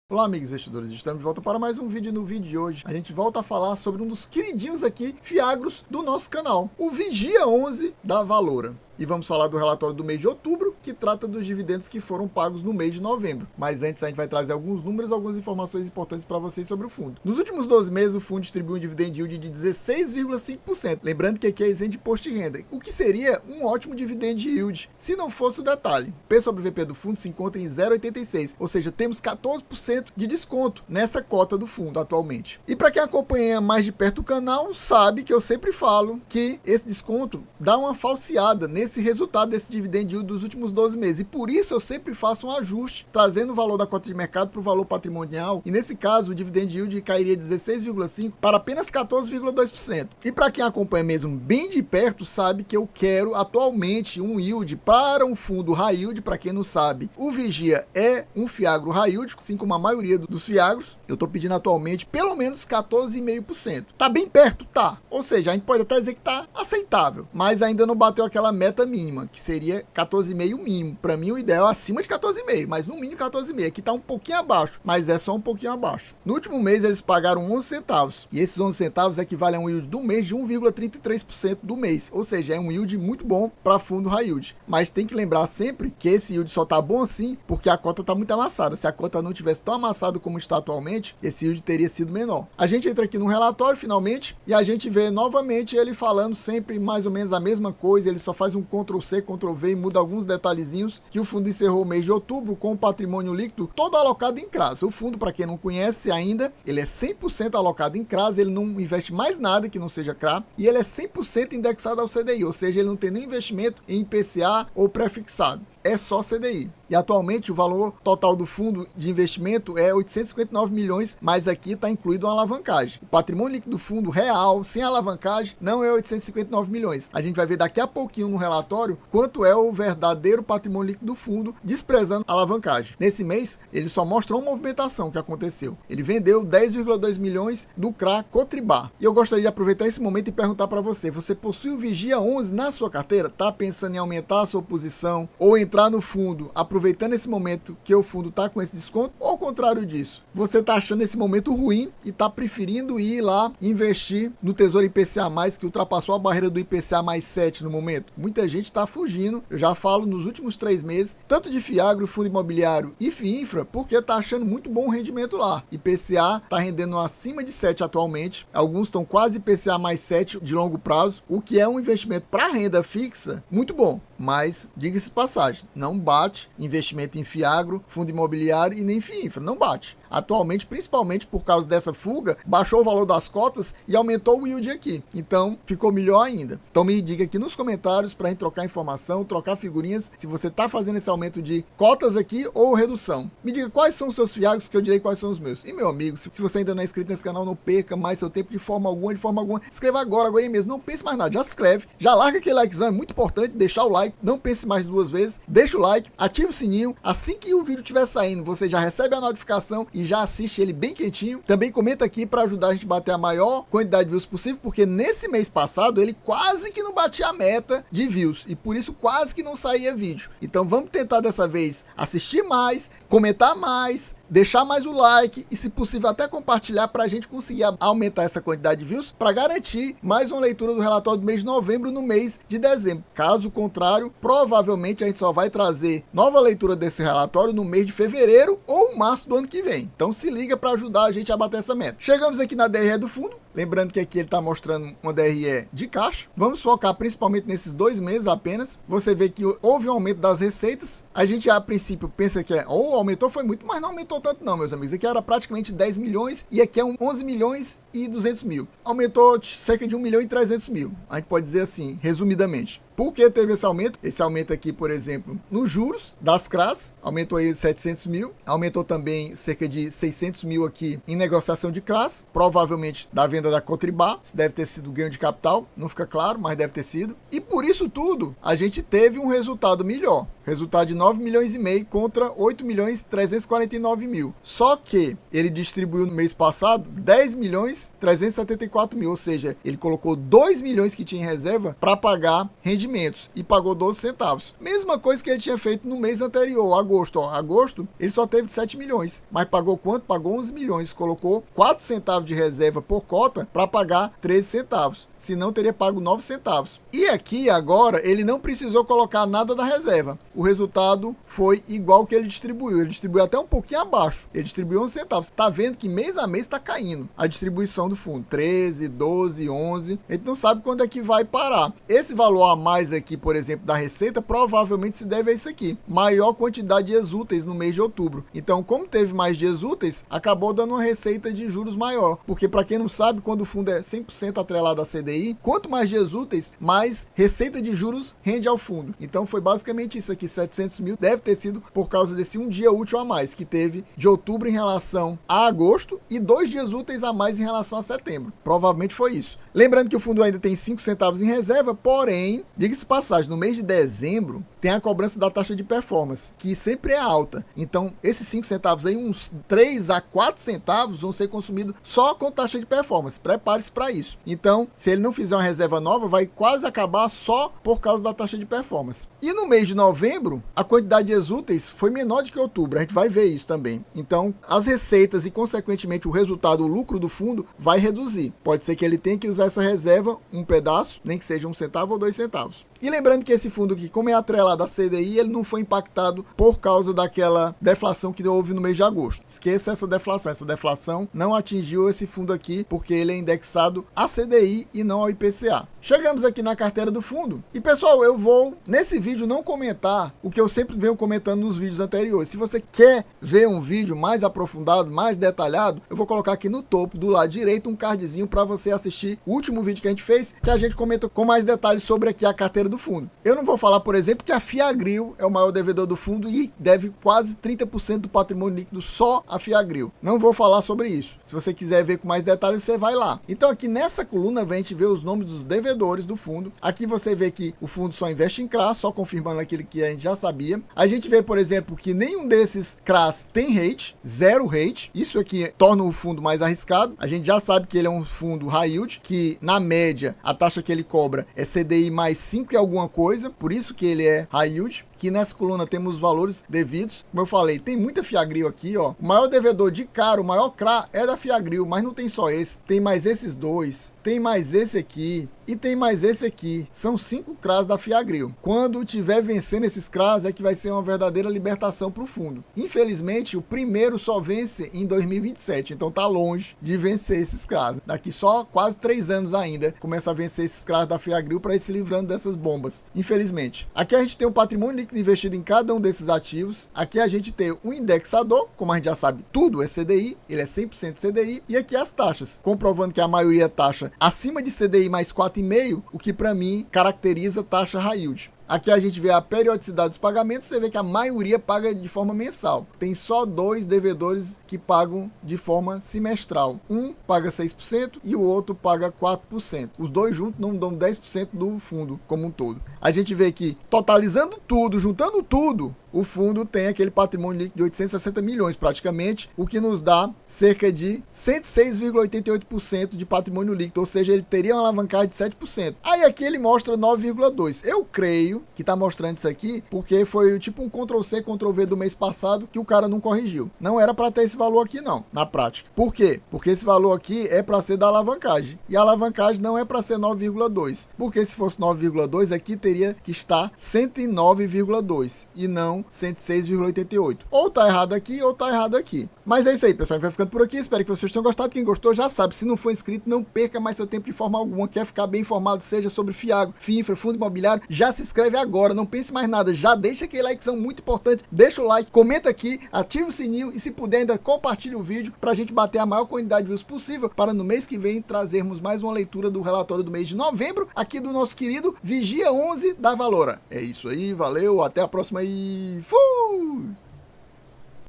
Olá amigos investidores, estamos de volta para mais um vídeo. No vídeo de hoje a gente volta a falar sobre um dos queridinhos aqui, fiagros do nosso canal, o Vigia 11 da Valora. E vamos falar do relatório do mês de outubro, que trata dos dividendos que foram pagos no mês de novembro. Mas antes a gente vai trazer alguns números, algumas informações importantes para vocês sobre o fundo. Nos últimos 12 meses o fundo distribuiu um dividend yield de 16,5%. Lembrando que aqui é isento de imposto de renda, o que seria um ótimo dividend yield, se não fosse o detalhe. O P sobre VP do fundo se encontra em 0,86, ou seja, temos 14% de desconto nessa cota do fundo atualmente. E para quem acompanha mais de perto o canal, sabe que eu sempre falo que esse desconto dá uma falseada nesse resultado desse dividend yield dos últimos 12 meses. E por isso eu sempre faço um ajuste, trazendo o valor da cota de mercado para o valor patrimonial. E nesse caso, o dividend yield cairia de 16,5% para apenas 14,2%. E para quem acompanha mesmo bem de perto, sabe que eu quero atualmente um yield para um fundo high yield. Para quem não sabe, o Vigia é um fiagro high yield, assim como a maioria dos fiagros. Eu estou pedindo atualmente pelo menos 14,5%. Tá bem perto? Tá. Ou seja, a gente pode até dizer que tá aceitável, mas ainda não bateu aquela meta mínima, que seria 14,5 mínimo. Para mim o ideal é acima de 14,5, mas no mínimo 14,5. Aqui tá um pouquinho abaixo, mas é só um pouquinho abaixo. No último mês eles pagaram 11 centavos, e esses 11 centavos equivalem a um yield do mês de 1,33% do mês, ou seja, é um yield muito bom para fundo high yield. Mas tem que lembrar sempre que esse yield só tá bom assim porque a cota tá muito amassada. Se a cota não tivesse tão amassada como está atualmente, esse yield teria sido menor. A gente entra aqui no relatório finalmente e a gente vê novamente ele falando sempre mais ou menos a mesma coisa. Ele só faz um Ctrl+C, Ctrl+V e muda alguns detalhezinhos, que o fundo encerrou o mês de outubro com o patrimônio líquido todo alocado em CRAs. O fundo, para quem não conhece ainda, ele é 100% alocado em CRAs, ele não investe mais nada que não seja CRA, e ele é 100% indexado ao CDI, ou seja, ele não tem nenhum investimento em IPCA ou pré-fixado. É só CDI. E atualmente o valor total do fundo de investimento é 859 milhões, mas aqui está incluído uma alavancagem. O patrimônio líquido do fundo real, sem alavancagem, não é 859 milhões. A gente vai ver daqui a pouquinho no relatório quanto é o verdadeiro patrimônio líquido do fundo, desprezando a alavancagem. Nesse mês, ele só mostrou uma movimentação que aconteceu. Ele vendeu 10,2 milhões do CRA Cotribá. E eu gostaria de aproveitar esse momento e perguntar para você, você possui o Vigia 11 na sua carteira? Está pensando em aumentar a sua posição ou entrar no fundo, aproveitando esse momento que o fundo está com esse desconto, ou ao contrário disso, você está achando esse momento ruim e está preferindo ir lá investir no Tesouro IPCA+, que ultrapassou a barreira do IPCA mais 7 no momento? Muita gente está fugindo, eu já falo nos últimos 3 meses, tanto de Fiagro, fundo imobiliário e FIINFRA, porque está achando muito bom o rendimento lá. IPCA está rendendo acima de 7 atualmente, alguns estão quase IPCA mais 7 de longo prazo, o que é um investimento para renda fixa muito bom. Mas, diga-se passagem, não bate investimento em Fiagro, fundo imobiliário e nem FIINFRA, não bate. Atualmente, principalmente por causa dessa fuga, baixou o valor das cotas e aumentou o yield aqui. Então, ficou melhor ainda. Então me diga aqui nos comentários para a gente trocar informação, trocar figurinhas, se você está fazendo esse aumento de cotas aqui ou redução. Me diga quais são os seus fiagros que eu direi quais são os meus. E meu amigo, se você ainda não é inscrito nesse canal, não perca mais seu tempo de forma alguma, Escreva agora mesmo, não pense mais nada, já se inscreve, já larga aquele likezão, é muito importante deixar o like, não pense mais 2 vezes, deixa o like, ativa o sininho, assim que o vídeo estiver saindo, você já recebe a notificação e já assiste ele bem quentinho. Também comenta aqui para ajudar a gente a bater a maior quantidade de views possível, porque nesse mês passado ele quase que não batia a meta de views e por isso quase que não saía vídeo. Então vamos tentar dessa vez assistir mais, comentar mais, deixar mais o like e, se possível, até compartilhar para a gente conseguir aumentar essa quantidade de views para garantir mais uma leitura do relatório do mês de novembro no mês de dezembro. Caso contrário, provavelmente a gente só vai trazer nova leitura desse relatório no mês de fevereiro ou março do ano que vem. Então se liga para ajudar a gente a bater essa meta. Chegamos aqui na DRE do fundo. Lembrando que aqui ele está mostrando uma DRE de caixa. Vamos focar principalmente nesses 2 meses apenas. Você vê que houve um aumento das receitas. A gente a princípio pensa que aumentou foi muito, mas não aumentou tanto não, meus amigos. Aqui era praticamente 10 milhões e aqui é 11 milhões e 200 mil. Aumentou cerca de 1 milhão e 300 mil. A gente pode dizer assim, resumidamente. Por que teve esse aumento? Esse aumento aqui, por exemplo, nos juros das CRAs, aumentou aí 700 mil, aumentou também cerca de 600 mil aqui em negociação de CRAs, provavelmente da venda da Cotribá, isso deve ter sido ganho de capital, não fica claro, mas deve ter sido. E por isso tudo, a gente teve um resultado melhor. Resultado de 9 milhões e meio contra 8 milhões 349 mil. Só que ele distribuiu no mês passado 10 milhões 374 mil, ou seja, ele colocou 2 milhões que tinha em reserva para pagar rendimentos e pagou 12 centavos. Mesma coisa que ele tinha feito no mês anterior, agosto. Agosto ele só teve 7 milhões, mas pagou quanto? Pagou 11 milhões, colocou 4 centavos de reserva por cota para pagar 13 centavos. Senão teria pago 9 centavos. E aqui agora ele não precisou colocar nada da reserva. O resultado foi igual que ele distribuiu. Ele distribuiu até um pouquinho abaixo. Ele distribuiu 11 centavos. Está vendo que mês a mês está caindo a distribuição do fundo. 13, 12, 11. A gente não sabe quando é que vai parar. Esse valor a mais aqui, por exemplo, da receita, provavelmente se deve a isso aqui. Maior quantidade de dias úteis no mês de outubro. Então, como teve mais dias úteis, acabou dando uma receita de juros maior. Porque, para quem não sabe, quando o fundo é 100% atrelado à CDI, quanto mais dias úteis, mais receita de juros rende ao fundo. Então, foi basicamente isso aqui. 700 mil deve ter sido por causa desse um dia útil a mais que teve de outubro em relação a agosto e 2 dias úteis a mais em relação a setembro. Provavelmente foi isso. Lembrando que o fundo ainda tem 5 centavos em reserva, porém, diga-se de passagem, no mês de dezembro tem a cobrança da taxa de performance, que sempre é alta. Então, esses 5 centavos aí, uns 3 a 4 centavos vão ser consumidos só com taxa de performance. Prepare-se para isso. Então, se ele não fizer uma reserva nova, vai quase acabar só por causa da taxa de performance. E no mês de novembro, a quantidade de dias úteis foi menor do que outubro. A gente vai ver isso também. Então, as receitas e, consequentemente, o resultado, o lucro do fundo vai reduzir. Pode ser que ele tenha que usar essa reserva, um pedaço, nem que seja 1 centavo ou 2 centavos. E lembrando que esse fundo aqui, como é atrelado à CDI, ele não foi impactado por causa daquela deflação que houve no mês de agosto. Esqueça essa deflação. Essa deflação não atingiu esse fundo aqui, porque ele é indexado à CDI e não ao IPCA. Chegamos aqui na carteira do fundo. E pessoal, eu vou, nesse vídeo, não comentar o que eu sempre venho comentando nos vídeos anteriores. Se você quer ver um vídeo mais aprofundado, mais detalhado, eu vou colocar aqui no topo, do lado direito, um cardzinho para você assistir o último vídeo que a gente fez, que a gente comenta com mais detalhes sobre aqui a carteira do fundo. Eu não vou falar, por exemplo, que a Fiagril é o maior devedor do fundo e deve quase 30% do patrimônio líquido só a Fiagril. Não vou falar sobre isso. Se você quiser ver com mais detalhes, você vai lá. Então aqui nessa coluna a gente vê os nomes dos devedores do fundo. Aqui você vê que o fundo só investe em CRA, só confirmando aquilo que a gente já sabia. A gente vê, por exemplo, que nenhum desses CRAs tem rate, 0 rate. Isso aqui torna o fundo mais arriscado. A gente já sabe que ele é um fundo high yield, que na média a taxa que ele cobra é CDI mais 5 e alguma coisa, por isso que ele é high yield. Que nessa coluna temos os valores devidos. Como eu falei, tem muita Fiagril aqui, ó. O maior devedor de cara, o maior CRA é da Fiagril, mas não tem só esse. Tem mais esses dois, tem mais esse aqui e tem mais esse aqui. São 5 CRAs da Fiagril. Quando tiver vencendo esses CRAs é que vai ser uma verdadeira libertação para o fundo. Infelizmente, o primeiro só vence em 2027, então tá longe de vencer esses CRAs. Daqui só quase 3 anos ainda começa a vencer esses CRAs da Fiagril para ir se livrando dessas bombas. Infelizmente. Aqui a gente tem um patrimônio líquido investido em cada um desses ativos. Aqui a gente tem o indexador, como a gente já sabe, tudo é CDI, ele é 100% CDI, e aqui as taxas, comprovando que a maioria é taxa acima de CDI mais 4,5, o que para mim caracteriza taxa high yield. Aqui a gente vê a periodicidade dos pagamentos, você vê que a maioria paga de forma mensal. Tem só 2 devedores que pagam de forma semestral. Um paga 6% e o outro paga 4%. Os dois juntos não dão 10% do fundo como um todo. A gente vê que, totalizando tudo, juntando tudo, o fundo tem aquele patrimônio líquido de 860 milhões praticamente, o que nos dá cerca de 106,88% de patrimônio líquido, ou seja, ele teria uma alavancagem de 7%. Aí aqui ele mostra 9,2%. Eu creio que está mostrando isso aqui porque foi tipo um Ctrl+C, Ctrl+V do mês passado que o cara não corrigiu. Não era para ter esse valor aqui não, na prática. Por quê? Porque esse valor aqui é para ser da alavancagem. E a alavancagem não é para ser 9,2%. Porque se fosse 9,2%, aqui teria que estar 109,2% e não 106,88. Ou tá errado aqui ou tá errado aqui. Mas é isso aí, pessoal. A gente vai ficando por aqui. Espero que vocês tenham gostado. Quem gostou já sabe. Se não for inscrito, não perca mais seu tempo de forma alguma. Quer ficar bem informado, seja sobre Fiagro, FINFRA, fundo imobiliário, já se inscreve agora. Não pense mais nada. Já deixa aquele like, são muito importante. Deixa o like, comenta aqui, ativa o sininho e se puder ainda compartilha o vídeo pra gente bater a maior quantidade de views possível para no mês que vem trazermos mais uma leitura do relatório do mês de novembro aqui do nosso querido Vigia 11 da Valora. É isso aí, valeu, até a próxima e fui!